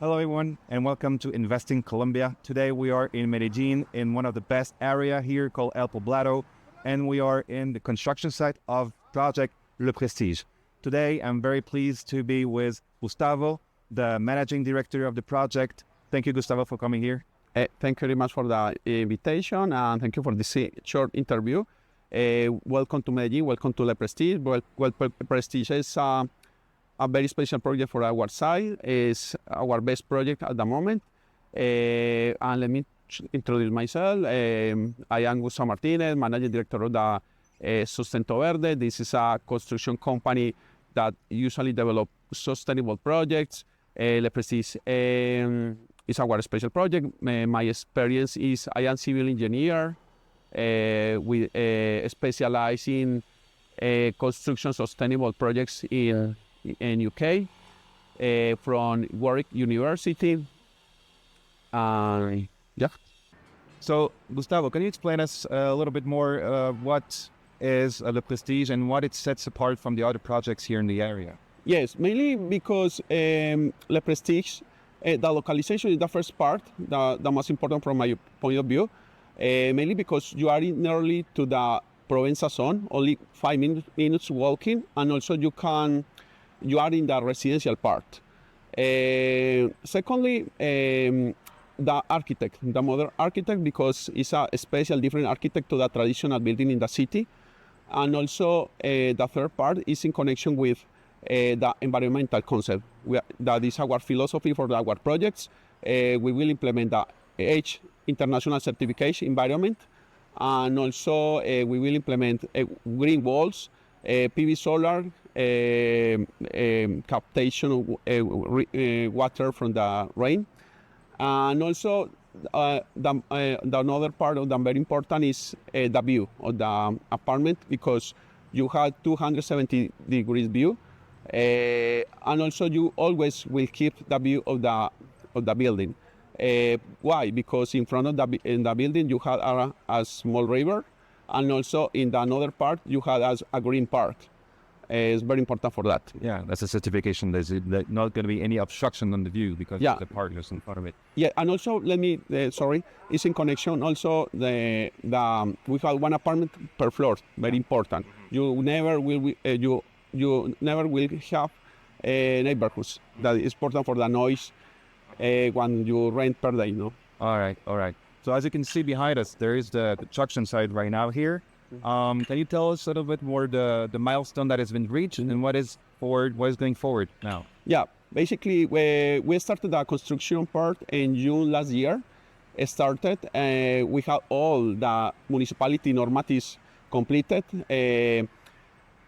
Hello everyone and welcome to Investing Colombia. Today we are in Medellin in one of the best area here called El Poblado, and we are in the construction site of project Le Prestige. Today I'm very pleased to be with Gustavo, the managing director of the project. Thank you, Gustavo, for coming here. Thank you very much for the invitation, and thank you for this short interview. Welcome to Medellin, welcome to Le Prestige. Prestige is a very special project for our side. It's our best project at the moment. And let me introduce myself. I am Gustavo Martinez, managing director of the Sustento Verde. This is a construction company that usually develop sustainable projects. Le Prestige is our special project. My experience is I am civil engineer. We specialize in construction sustainable projects in UK from Warwick University. Yeah. So, Gustavo, can you explain us a little bit more what is Le Prestige and what it sets apart from the other projects here in the area? Yes, mainly because Le Prestige, the localization is the first part, the most important from my point of view. Mainly because you are nearly to the Provenza zone, only 5 minutes walking, and also you are in the residential part. Secondly, the architect, the modern architect, because it's a special, different architect to the traditional building in the city. And also the third part is in connection with the environmental concept. That is our philosophy for our projects. We will implement the H international certification environment, and also we will implement green walls, PV solar, captation of water from the rain, and also the another part of them very important is the view of the apartment, because you have 270 degrees view, and also you always will keep the view of the building. Why? Because in front of the building you have a small river, and also in the another part you have a green park. It's very important for that. Yeah, that's a certification. There's not going to be any obstruction on the view because the park is in front of it. Yeah, and also let me it's in connection. Also, we have one apartment per floor. Very important. You never will you never will have neighborhoods. That is important for the noise when you rent per day. No. All right. So as you can see behind us, there is the construction site right now here. Can you tell us a little bit more the milestone that has been reached and what is going forward now? Yeah, basically we started the construction part in June last year. We have all the municipality normatives completed.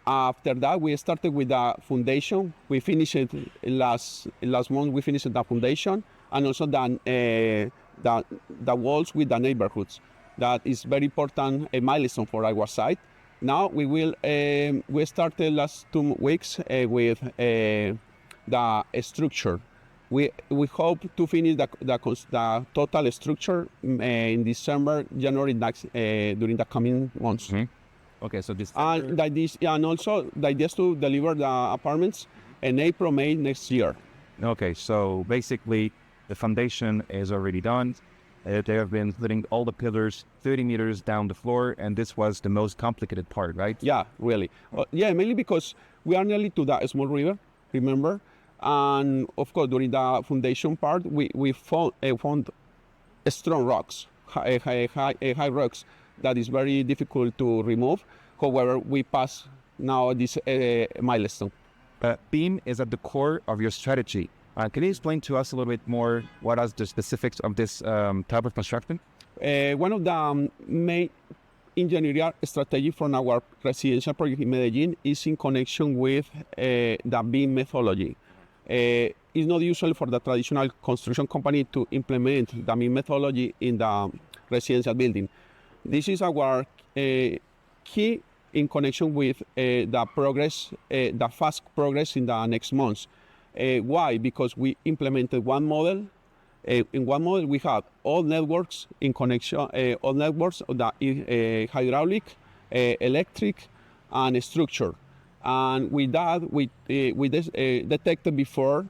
After that, we started with the foundation. We finished it last month. We finished the foundation, and also the walls with the neighborhoods. That is very important, a milestone for our site. Now we started last 2 weeks with the structure. We hope to finish the total structure in December, January during the coming months. Mm-hmm. Okay, so this and also the idea is to deliver the apartments in April, May next year. Okay, so basically the foundation is already done. They have been putting all the pillars 30 meters down the floor, and this was the most complicated part, right? Yeah, really. Mainly because we are nearly to the small river, remember? And of course, during the foundation part, we found strong rocks, high rocks that is very difficult to remove. However, we pass now this milestone. BIM is at the core of your strategy. Can you explain to us a little bit more what are the specifics of this type of construction? One of the main engineering strategy from our residential project in Medellin is in connection with the BIM methodology. It's not usual for the traditional construction company to implement the BIM methodology in the residential building. This is our key in connection with the progress, the fast progress in the next months. Why? Because we implemented one model. In one model, we have all networks in connection, all networks of the hydraulic, electric, and structure. And with that, we detected before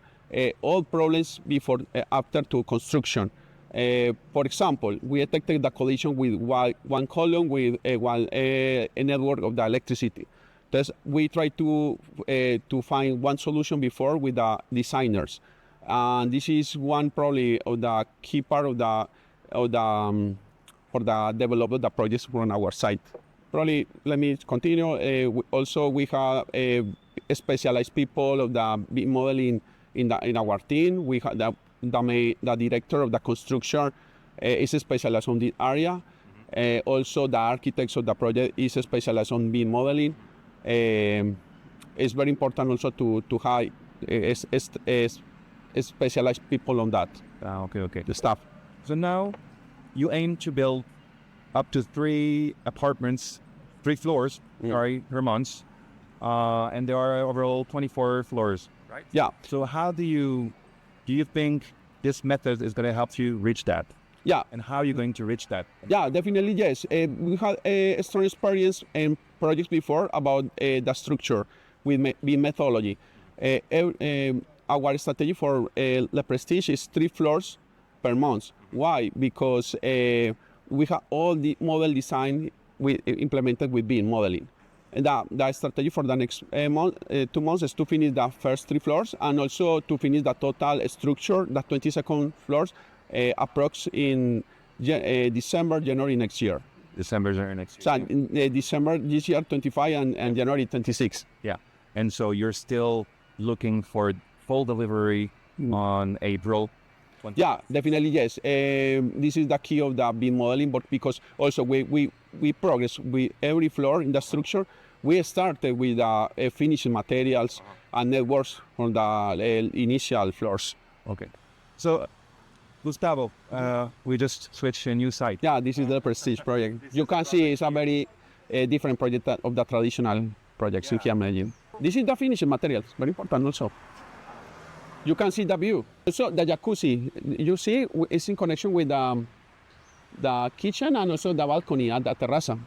all problems before after to construction. For example, we detected the collision with one column with a network of the electricity. Thus, we try to find one solution before with the designers, and this is one probably of the key part of the for the development of the projects from our side. Probably, let me continue. We have specialized people of the BIM modeling in our team. We have the director of the construction is specialized on this area. Also, the architects of the project is specialized on BIM modeling. It's very important also to have specialized people on that. Okay. The staff. So now you aim to build up to 3 floors, per month, and there are overall 24 floors, right? Yeah. So how do you think this method is going to help you reach that? Yeah. And how are you going to reach that? Yeah, definitely, yes. We had a strong experience in projects before about the structure with BIM methodology. Our strategy for Le Prestige is 3 floors per month. Why? Because we have all the model design implemented with BIM modeling. And the strategy for the next 2 months is to finish the first 3 floors and also to finish the total structure, the 22nd floors, approx in December, January next year. December, January next year. So in December this year, 25, and January 26. Yeah. And so you're still looking for full delivery on April 20. Yeah, definitely, yes. This is the key of the BIM modeling, but because also we progress with every floor in the structure. We started with finishing materials and networks on the initial floors. Okay. So, Gustavo, we just switched a new site. Yeah, this is the Prestige project. You can see it's a very different project of the traditional projects in here in Medellin. This is the finishing materials, very important also. You can see the view. Also, the jacuzzi, you see, it's in connection with the kitchen and also the balcony at the terraza.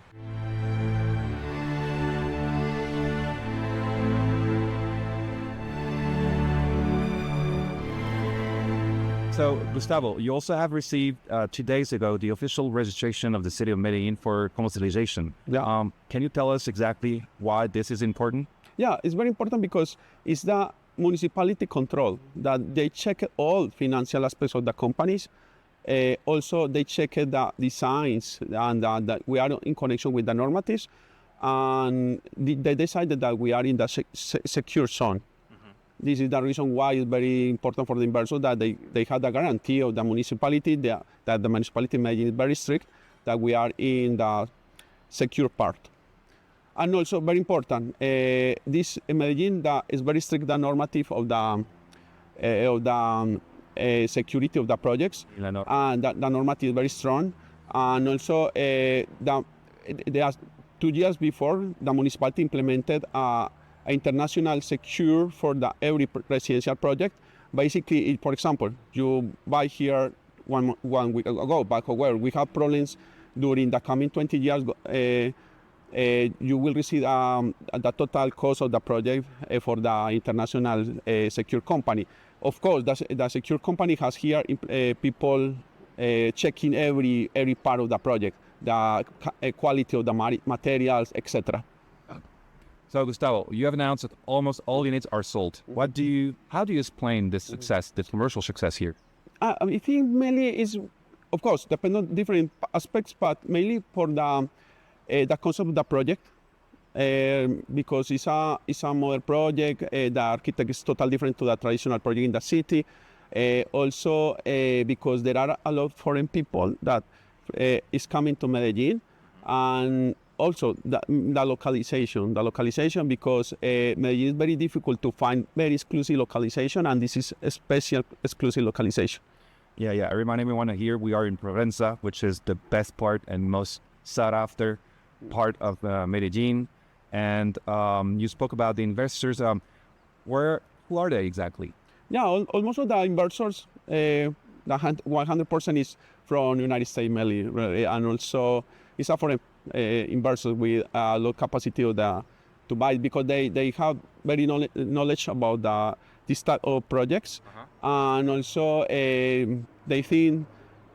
So, Gustavo, you also have received 2 days ago the official registration of the city of Medellin for commercialization. Yeah. Can you tell us exactly why this is important? Yeah, it's very important because it's the municipality control that they check all financial aspects of the companies. Also, they check the designs and that we are in connection with the normatives. And they decided that we are in the secure zone. This is the reason why it's very important for the investor that they have the guarantee of the municipality, that the municipality is very strict, that we are in the secure part. And also very important, this in Medellin is very strict the normative of the security of the projects, and the normative is very strong. And also, there are 2 years before the municipality implemented international secure for every residential project. Basically, for example, you buy here one week ago, but where we have problems during the coming 20 years, you will receive the total cost of the project for the international secure company. Of course, the secure company has here people checking every part of the project, the quality of the materials, etc. So, Gustavo, you have announced that almost all units are sold. How do you explain this success, this commercial success here? I think mainly is, of course, depend on different aspects, but mainly for the concept of the project, because it's a modern project. The architect is totally different to the traditional project in the city. Also, because there are a lot of foreign people that is coming to Medellin, and also the localization, because Medellin is very difficult to find very exclusive localization, and this is a special exclusive localization. Yeah. I remind everyone here we are in Provenza, which is the best part and most sought after part of Medellin. And you spoke about the investors. Who are they exactly? Yeah, almost all the investors, 100% is from United States mainly, and also it's a foreign investors with low capacity of to buy it because they have very knowledge about this type of projects, and also they think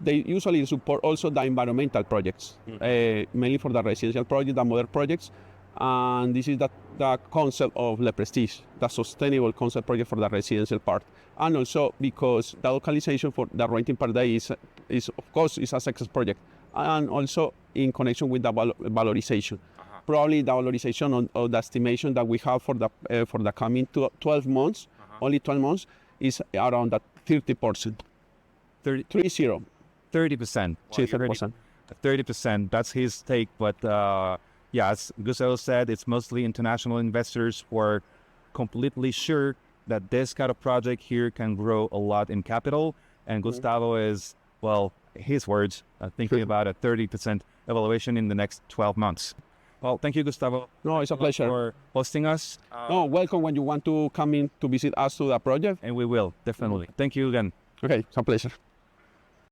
they usually support also the environmental projects, mainly for the residential projects, the modern projects, and this is the concept of Le Prestige, the sustainable concept project for the residential part, and also because the localization for the renting per day is of course is a success project, and also in connection with the valorization. Probably the valorization of the estimation that we have for the coming 12 months, only 12 months, is around that 30%. 30%. 30%. 30%. 30%. That's his take. But yeah, as Gustavo said, it's mostly international investors who are completely sure that this kind of project here can grow a lot in capital. And Gustavo is, well, his words, thinking about a 30% evaluation in the next 12 months. Well, thank you, Gustavo. No, it's a pleasure for hosting us. No, welcome when you want to come in to visit us to the project. And we will, definitely. Thank you again. Okay, it's a pleasure.